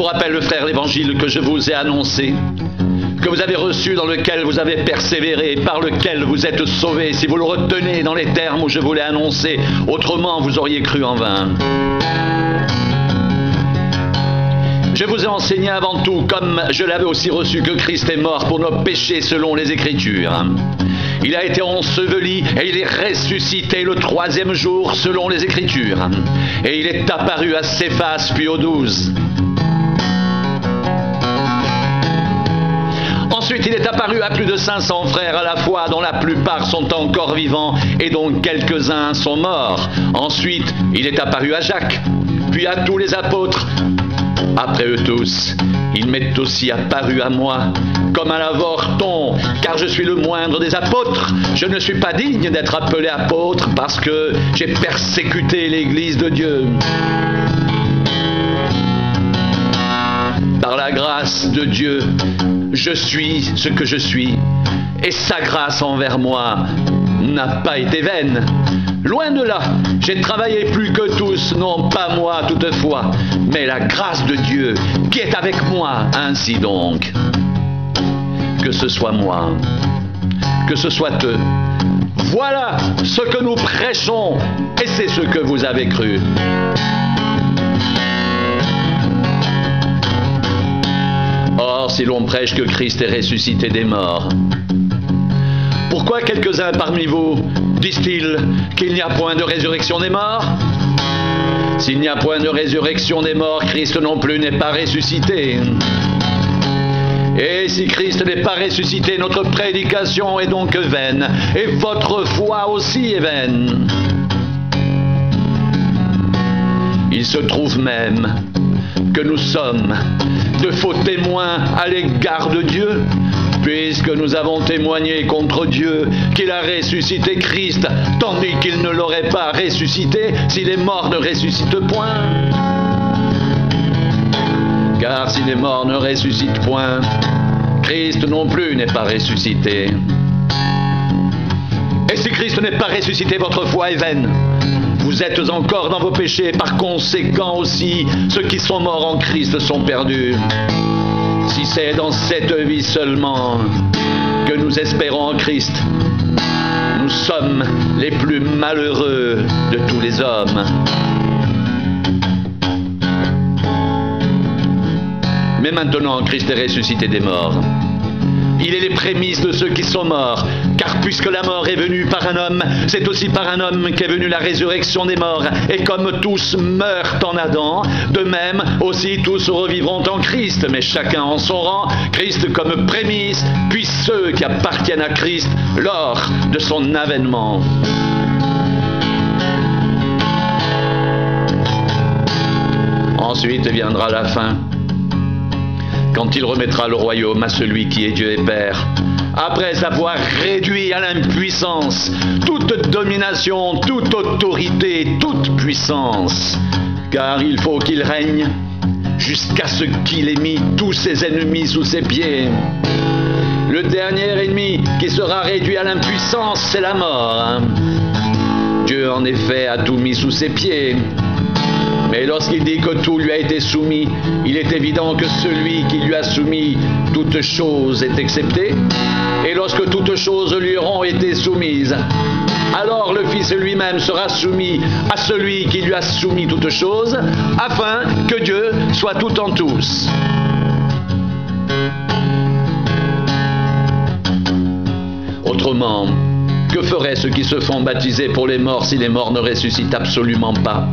vous rappelle, frères, l'évangile que je vous ai annoncé, que vous avez reçu, dans lequel vous avez persévéré, par lequel vous êtes sauvés, si vous le retenez dans les termes où je vous l'ai annoncé, autrement vous auriez cru en vain. Je vous ai enseigné avant tout, comme je l'avais aussi reçu, que Christ est mort pour nos péchés selon les Écritures. Il a été enseveli et il est ressuscité le 3e jour selon les Écritures. Et il est apparu à Céphas puis aux 12. Ensuite, il est apparu à plus de 500 frères à la fois, dont la plupart sont encore vivants et dont quelques-uns sont morts. Ensuite, il est apparu à Jacques, puis à tous les apôtres. Après eux tous, il m'est aussi apparu à moi, comme à l'avorton, car je suis le moindre des apôtres. Je ne suis pas digne d'être appelé apôtre parce que j'ai persécuté l'Église de Dieu. Par la grâce de Dieu, je suis ce que je suis, et sa grâce envers moi n'a pas été vaine. Loin de là, j'ai travaillé plus que tous, non pas moi toutefois, mais la grâce de Dieu qui est avec moi. Ainsi donc, que ce soit moi, que ce soit eux, voilà ce que nous prêchons, et c'est ce que vous avez cru. Or, si l'on prêche que Christ est ressuscité des morts, pourquoi quelques-uns parmi vous disent-ils qu'il n'y a point de résurrection des morts? S'il n'y a point de résurrection des morts, Christ non plus n'est pas ressuscité. Et si Christ n'est pas ressuscité, notre prédication est donc vaine, et votre foi aussi est vaine. Il se trouve même que nous sommes de faux témoins à l'égard de Dieu, puisque nous avons témoigné contre Dieu qu'il a ressuscité Christ, tandis qu'il ne l'aurait pas ressuscité si les morts ne ressuscitent point. Car si les morts ne ressuscitent point, Christ non plus n'est pas ressuscité. Et si Christ n'est pas ressuscité, votre foi est vaine. Vous êtes encore dans vos péchés, par conséquent aussi, ceux qui sont morts en Christ sont perdus. Si c'est dans cette vie seulement que nous espérons en Christ, nous sommes les plus malheureux de tous les hommes. Mais maintenant, Christ est ressuscité des morts. Il est les prémices de ceux qui sont morts, car puisque la mort est venue par un homme, c'est aussi par un homme qu'est venue la résurrection des morts. Et comme tous meurent en Adam, de même aussi tous revivront en Christ, mais chacun en son rang, Christ comme prémisse, puis ceux qui appartiennent à Christ lors de son avènement. Ensuite viendra la fin, quand il remettra le royaume à celui qui est Dieu et Père, après avoir réduit à l'impuissance toute domination, toute autorité, toute puissance, car il faut qu'il règne jusqu'à ce qu'il ait mis tous ses ennemis sous ses pieds. Le dernier ennemi qui sera réduit à l'impuissance, c'est la mort. Dieu, en effet, a tout mis sous ses pieds. Mais lorsqu'il dit que tout lui a été soumis, il est évident que celui qui lui a soumis toutes choses est excepté. Et lorsque toutes choses lui auront été soumises, alors le Fils lui-même sera soumis à celui qui lui a soumis toutes choses, afin que Dieu soit tout en tous. Autrement, que feraient ceux qui se font baptiser pour les morts si les morts ne ressuscitent absolument pas?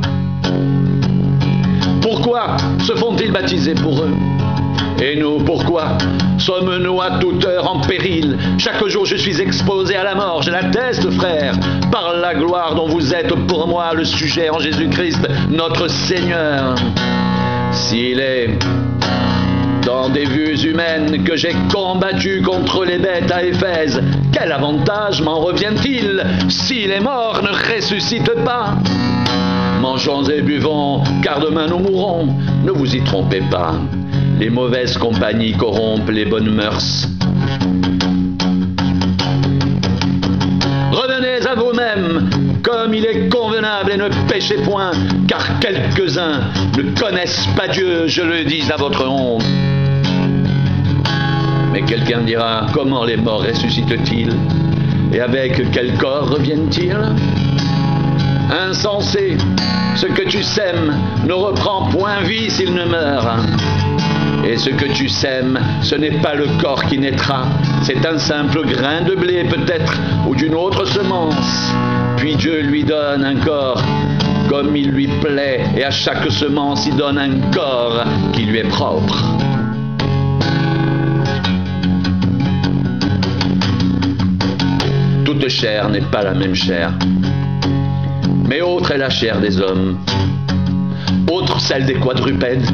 Pourquoi se font-ils baptiser pour eux? Et nous, pourquoi sommes-nous à toute heure en péril? Chaque jour je suis exposé à la mort, je l'atteste, frère, par la gloire dont vous êtes pour moi le sujet en Jésus-Christ, notre Seigneur. S'il est dans des vues humaines que j'ai combattu contre les bêtes à Éphèse, quel avantage m'en revient-il si les morts ne ressuscitent pas? Mangeons et buvons, car demain nous mourrons. Ne vous y trompez pas. Les mauvaises compagnies corrompent les bonnes mœurs. Revenez à vous-même, comme il est convenable et et ne péchez point, car quelques-uns ne connaissent pas Dieu, je le dis à votre honte. Mais quelqu'un dira, comment les morts ressuscitent-ils? Et avec quel corps reviennent-ils? Insensé, ce que tu sèmes ne reprend point vie s'il ne meurt. Et ce que tu sèmes, ce n'est pas le corps qui naîtra, c'est un simple grain de blé peut-être, ou d'une autre semence. Puis Dieu lui donne un corps comme il lui plaît, et à chaque semence il donne un corps qui lui est propre. Toute chair n'est pas la même chair, mais autre est la chair des hommes, autre celle des quadrupèdes,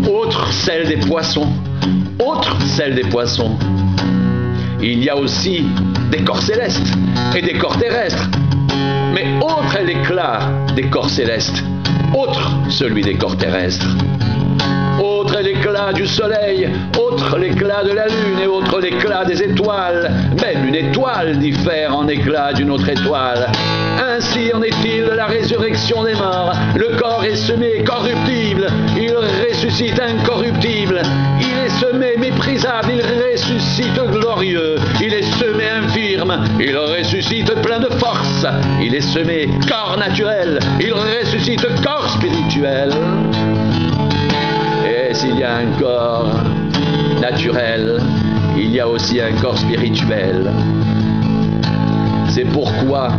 autre celle des poissons, autre celle des poissons. Il y a aussi des corps célestes et des corps terrestres, mais autre est l'éclat des corps célestes, autre celui des corps terrestres. Autre est l'éclat du soleil, autre l'éclat de la lune et autre l'éclat des étoiles. Même une étoile diffère en éclat d'une autre étoile. Ainsi en est-il de la résurrection des morts. Le corps est semé corruptible, il ressuscite incorruptible. Il est semé méprisable, il ressuscite glorieux. Il est semé infirme, il ressuscite plein de force. Il est semé corps naturel, il ressuscite corps spirituel. Et s'il y a un corps naturel, il y a aussi un corps spirituel. C'est pourquoi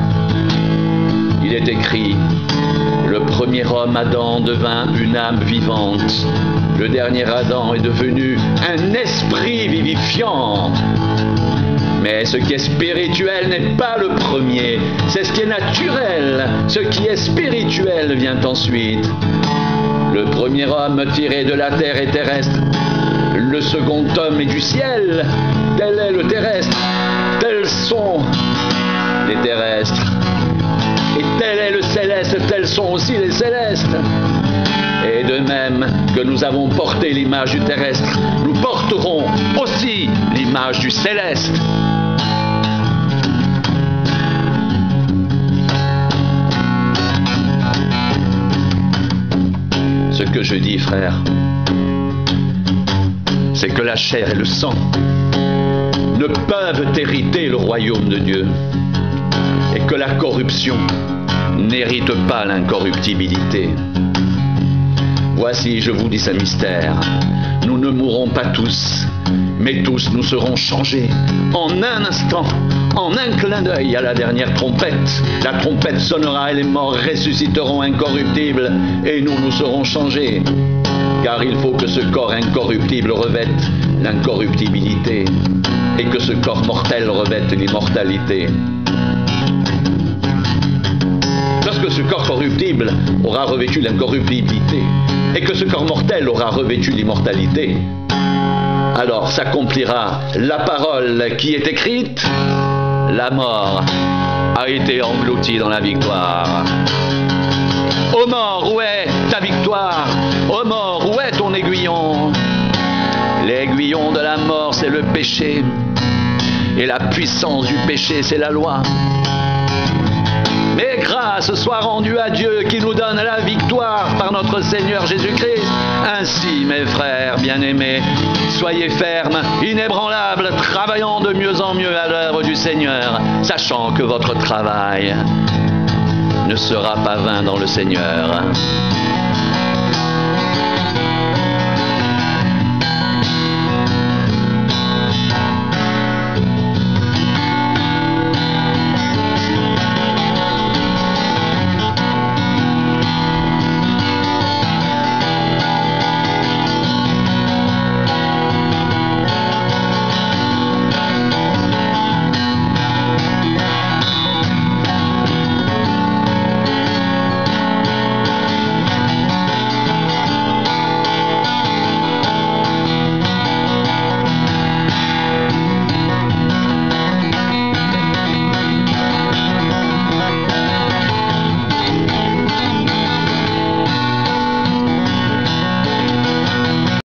il est écrit, le premier homme Adam devint une âme vivante. Le dernier Adam est devenu un esprit vivifiant. Mais ce qui est spirituel n'est pas le premier, c'est ce qui est naturel. Ce qui est spirituel vient ensuite. Le premier homme tiré de la terre est terrestre. Le second homme est du ciel. Tel est le terrestre. Tels sont les terrestres. Et tel est le céleste. Tels sont aussi les célestes. Et de même que nous avons porté l'image du terrestre, nous porterons aussi l'image du céleste. Ce que je dis, frère, c'est que la chair et le sang ne peuvent hériter le royaume de Dieu et que la corruption n'hérite pas l'incorruptibilité. Voici, je vous dis un mystère, nous ne mourrons pas tous, mais tous nous serons changés en un instant, en un clin d'œil à la dernière trompette. La trompette sonnera et les morts ressusciteront incorruptibles et nous serons changés. Car il faut que ce corps incorruptible revête l'incorruptibilité et que ce corps mortel revête l'immortalité. Lorsque ce corps corruptible aura revêtu l'incorruptibilité et que ce corps mortel aura revêtu l'immortalité, alors s'accomplira la parole qui est écrite, la mort a été engloutie dans la victoire. Ô mort, où est ta victoire? Ô mort, où est ton aiguillon? L'aiguillon de la mort, c'est le péché, et la puissance du péché, c'est la loi. Mais grâce soit rendue à Dieu qui nous donne la victoire par notre Seigneur Jésus-Christ. Ainsi, mes frères bien-aimés, soyez fermes, inébranlables, travaillant de mieux en mieux à l'œuvre du Seigneur, sachant que votre travail ne sera pas vain dans le Seigneur.